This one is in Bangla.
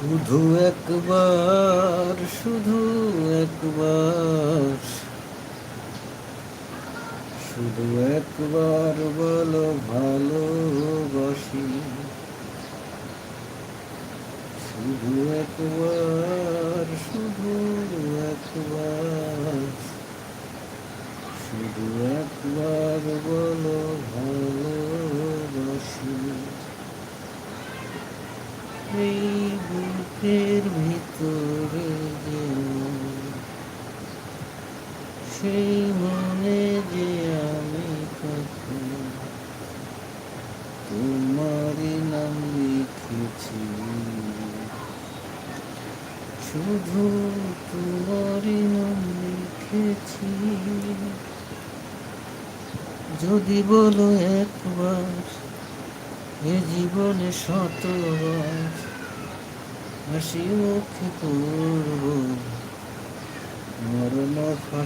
শুধু একবার, শুধু একবার, শুধু একবার বলো ভালোবাসি। শুধু একবার, শুধু একবার, শুধু একবার বলো ভালোবাসি। এই বুকের ভিতরে যে সেই মনে যে আমি কখন তোমারই নাম লিখেছি। শুধু তোমারই নাম লিখেছি। যদি বলো একবার, এ জীবনে শতবার হাসি মুখে করব মরণ ফাঁসি।